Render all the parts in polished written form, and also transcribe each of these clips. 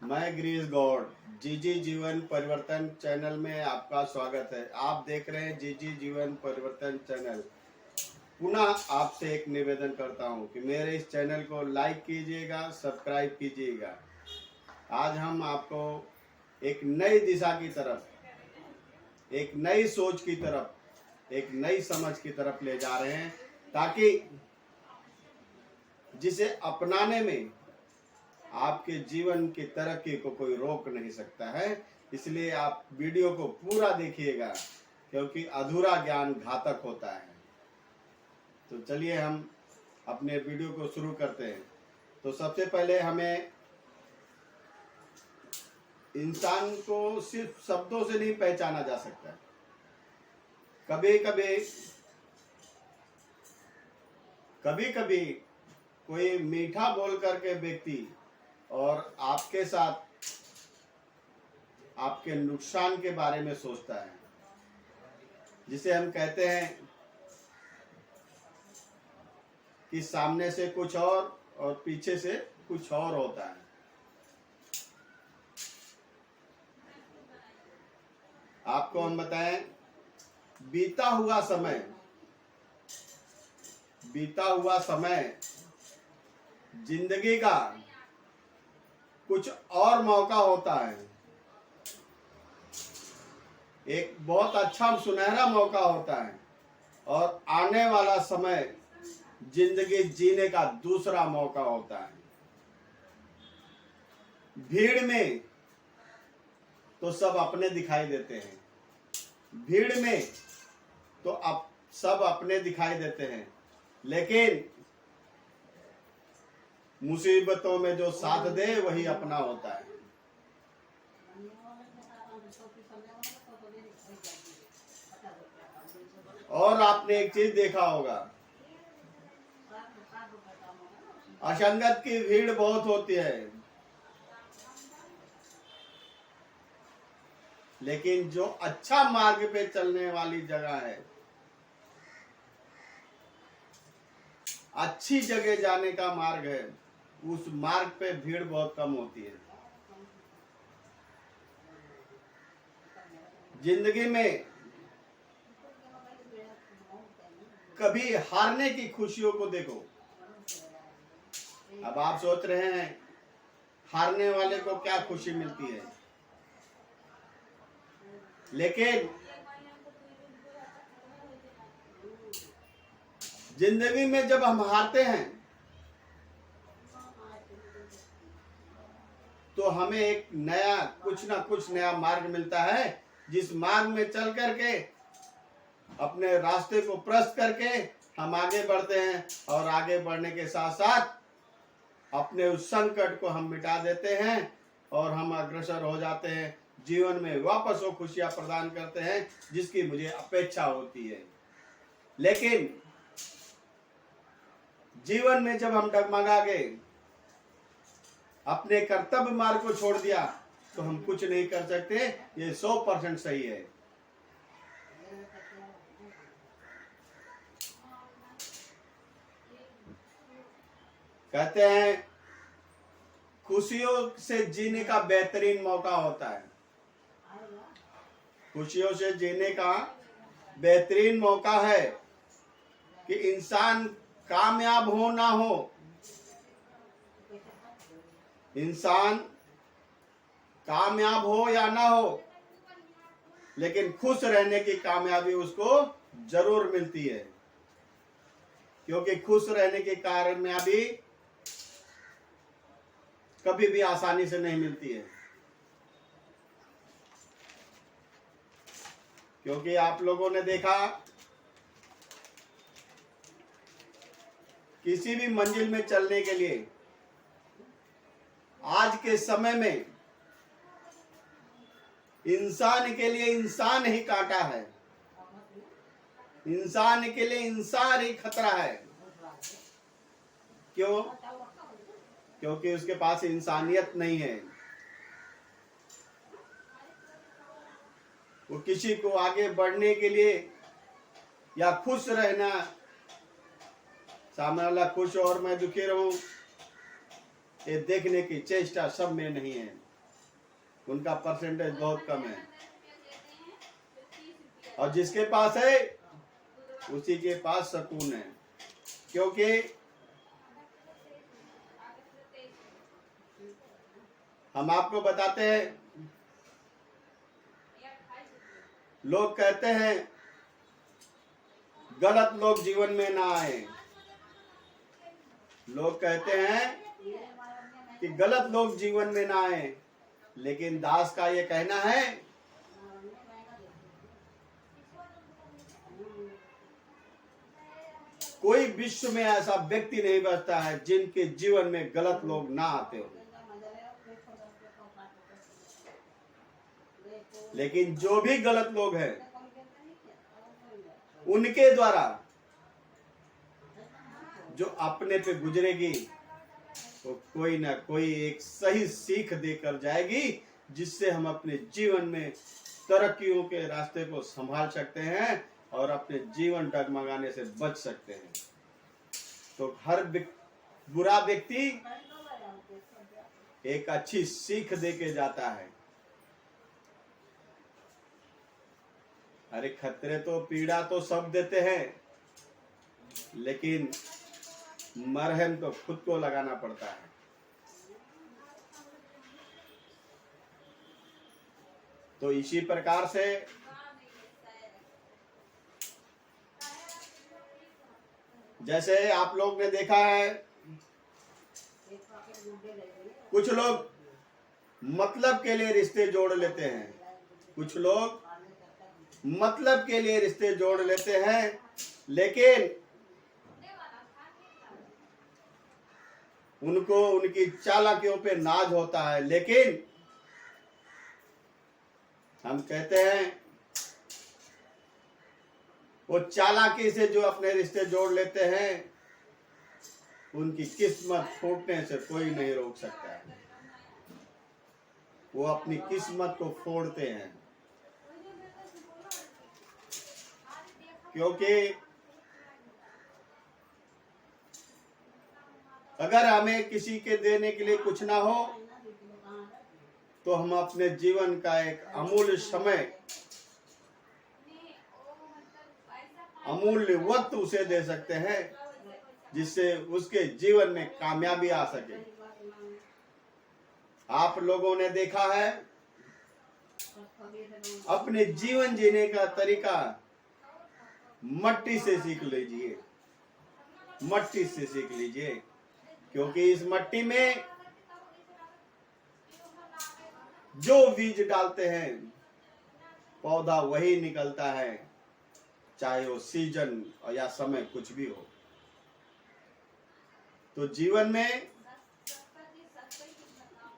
मैं गिरीश गौड़ जीजी जीवन परिवर्तन चैनल में आपका स्वागत है। आप देख रहे हैं जीजी जीवन परिवर्तन चैनल। पुनः आपसे एक निवेदन करता हूं कि मेरे इस चैनल को लाइक कीजिएगा, सब्सक्राइब कीजिएगा। आज हम आपको एक नई दिशा की तरफ, एक नई सोच की तरफ, एक नई समझ की तरफ ले जा रहे हैं, ताकि जिसे अपनाने में आपके जीवन की तरक्की को कोई रोक नहीं सकता है। इसलिए आप वीडियो को पूरा देखिएगा, क्योंकि अधूरा ज्ञान घातक होता है। तो चलिए हम अपने वीडियो को शुरू करते हैं। तो सबसे पहले हमें इंसान को सिर्फ शब्दों से नहीं पहचाना जा सकता। कभी कभी कोई मीठा बोल करके व्यक्ति और आपके साथ आपके नुकसान के बारे में सोचता है, जिसे हम कहते हैं कि सामने से कुछ और पीछे से कुछ और होता है। आपको हम बताएं, बीता हुआ समय जिंदगी का कुछ और मौका होता है। एक बहुत अच्छा सुनहरा मौका होता है, और आने वाला समय जिंदगी जीने का दूसरा मौका होता है। भीड़ में तो सब अपने दिखाई देते हैं, भीड़ में तो सब अपने दिखाई देते हैं, लेकिन मुसीबतों में जो साथ दे वही अपना होता है। और आपने एक चीज देखा होगा, असंगत की भीड़ बहुत होती है, लेकिन जो अच्छा मार्ग पे चलने वाली जगह है, अच्छी जगह जाने का मार्ग है, उस मार्ग पे भीड़ बहुत कम होती है। जिंदगी में कभी हारने की खुशियों को देखो। अब आप सोच रहे हैं हारने वाले को क्या खुशी मिलती है, लेकिन जिंदगी में जब हम हारते हैं तो हमें एक नया कुछ ना कुछ नया मार्ग मिलता है, जिस मार्ग में चल करके अपने रास्ते को प्रशस्त करके हम आगे बढ़ते हैं, और आगे बढ़ने के साथ साथ अपने उस संकट को हम मिटा देते हैं और हम अग्रसर हो जाते हैं। जीवन में वापस वो खुशियां प्रदान करते हैं जिसकी मुझे अपेक्षा होती है। लेकिन जीवन में जब हम डगमगा गए, अपने कर्तव्य मार्ग को छोड़ दिया, तो हम कुछ नहीं कर सकते। ये 100% सही है। कहते हैं खुशियों से जीने का बेहतरीन मौका होता है। खुशियों से जीने का बेहतरीन मौका है कि इंसान कामयाब हो ना हो, इंसान कामयाब हो या ना हो, लेकिन खुश रहने की कामयाबी उसको जरूर मिलती है, क्योंकि खुश रहने की कामयाबी कभी भी आसानी से नहीं मिलती है। क्योंकि आप लोगों ने देखा, किसी भी मंजिल में चलने के लिए आज के समय में इंसान के लिए इंसान ही कांटा है, इंसान के लिए इंसान ही खतरा है। क्यों? क्योंकि उसके पास इंसानियत नहीं है। वो किसी को आगे बढ़ने के लिए या खुश रहना, सामने वाला खुश और मैं दुखी रहूं, ये देखने की चेष्टा सब में नहीं है। उनका परसेंटेज बहुत कम है, और जिसके पास है उसी के पास सुकून है। क्योंकि हम आपको बताते हैं, लोग कहते हैं गलत लोग जीवन में ना आए। लोग कहते हैं कि गलत लोग जीवन में ना आए, लेकिन दास का ये कहना है कोई विश्व में ऐसा व्यक्ति नहीं बचता है जिनके जीवन में गलत लोग ना आते हो, लेकिन जो भी गलत लोग हैं उनके द्वारा जो अपने पे गुजरेगी तो कोई ना कोई एक सही सीख देकर जाएगी, जिससे हम अपने जीवन में तरक्कियों के रास्ते को संभाल सकते हैं और अपने जीवन डगमगाने से बच सकते हैं। तो हर बुरा व्यक्ति एक अच्छी सीख देके जाता है। अरे खतरे तो पीड़ा तो सब देते हैं, लेकिन मरहम तो खुद को लगाना पड़ता है। तो इसी प्रकार से जैसे आप लोग ने देखा है, कुछ लोग मतलब के लिए रिश्ते जोड़ लेते हैं, कुछ लोग मतलब के लिए रिश्ते जोड़ लेते हैं, लेकिन उनको उनकी चालाकियों पे नाज होता है। लेकिन हम कहते हैं वो चालाकी से जो अपने रिश्ते जोड़ लेते हैं, उनकी किस्मत फूटने से कोई नहीं रोक सकता है। वो अपनी किस्मत को फोड़ते हैं, क्योंकि अगर हमें किसी के देने के लिए कुछ ना हो तो हम अपने जीवन का एक अमूल्य समय, अमूल्य वक्त उसे दे सकते हैं, जिससे उसके जीवन में कामयाबी आ सके। आप लोगों ने देखा है, अपने जीवन जीने का तरीका मट्टी से सीख लीजिए, मट्टी से सीख लीजिए, क्योंकि इस मट्टी में जो बीज डालते हैं पौधा वही निकलता है, चाहे वो सीजन या समय कुछ भी हो। तो जीवन में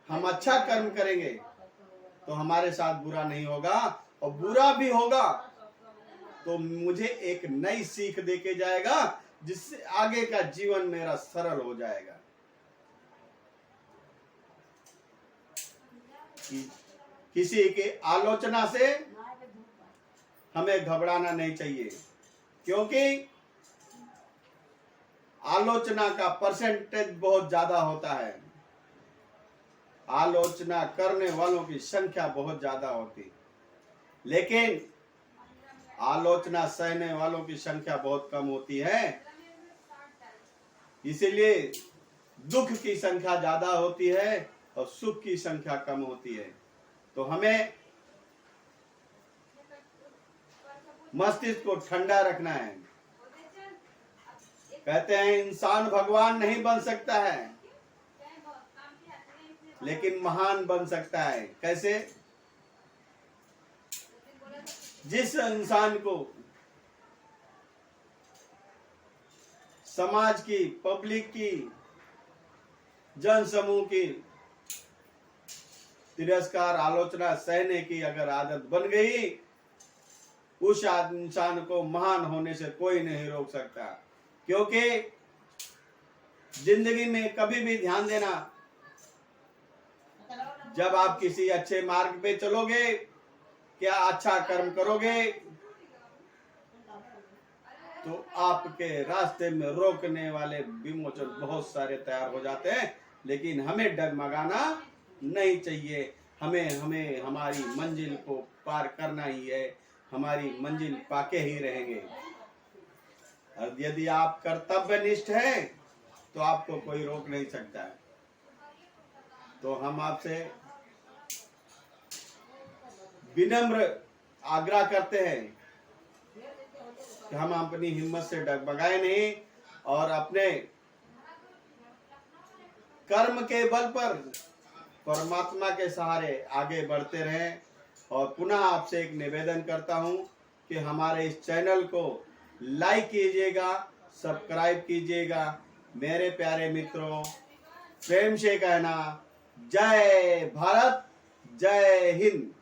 हम अच्छा कर्म करेंगे तो हमारे साथ बुरा नहीं होगा, और बुरा भी होगा तो मुझे एक नई सीख देके जाएगा, जिससे आगे का जीवन मेरा सरल हो जाएगा। किसी की आलोचना से हमें घबराना नहीं चाहिए, क्योंकि आलोचना का परसेंटेज बहुत ज्यादा होता है, आलोचना करने वालों की संख्या बहुत ज्यादा होती, लेकिन आलोचना सहने वालों की संख्या बहुत कम होती है। इसीलिए दुख की संख्या ज्यादा होती है और सुख की संख्या कम होती है। तो हमें मस्तिष्क को ठंडा रखना है। कहते हैं इंसान भगवान नहीं बन सकता है, लेकिन महान बन सकता है। कैसे? जिस इंसान को समाज की, पब्लिक की, जन समूह की तिरस्कार, आलोचना सहने की अगर आदत बन गई, उस इंसान को महान होने से कोई नहीं रोक सकता। क्योंकि जिंदगी में कभी भी ध्यान देना, जब आप किसी अच्छे मार्ग पे चलोगे, क्या अच्छा कर्म करोगे, तो आपके रास्ते में रोकने वाले विमोचन बहुत सारे तैयार हो जाते हैं, लेकिन हमें डगमगाना नहीं चाहिए। हमें हमें हमारी मंजिल को पार करना ही है, हमारी मंजिल पाके ही रहेंगे। और यदि आप कर्तव्यनिष्ठ हैं तो आपको कोई रोक नहीं सकता है। तो हम आपसे विनम्र आग्रह करते हैं कि हम अपनी हिम्मत से डगमगाए नहीं और अपने कर्म के बल पर परमात्मा के सहारे आगे बढ़ते रहें। और पुनः आपसे एक निवेदन करता हूं कि हमारे इस चैनल को लाइक कीजिएगा, सब्सक्राइब कीजिएगा। मेरे प्यारे मित्रों, प्रेम से कहना जय भारत, जय हिंद।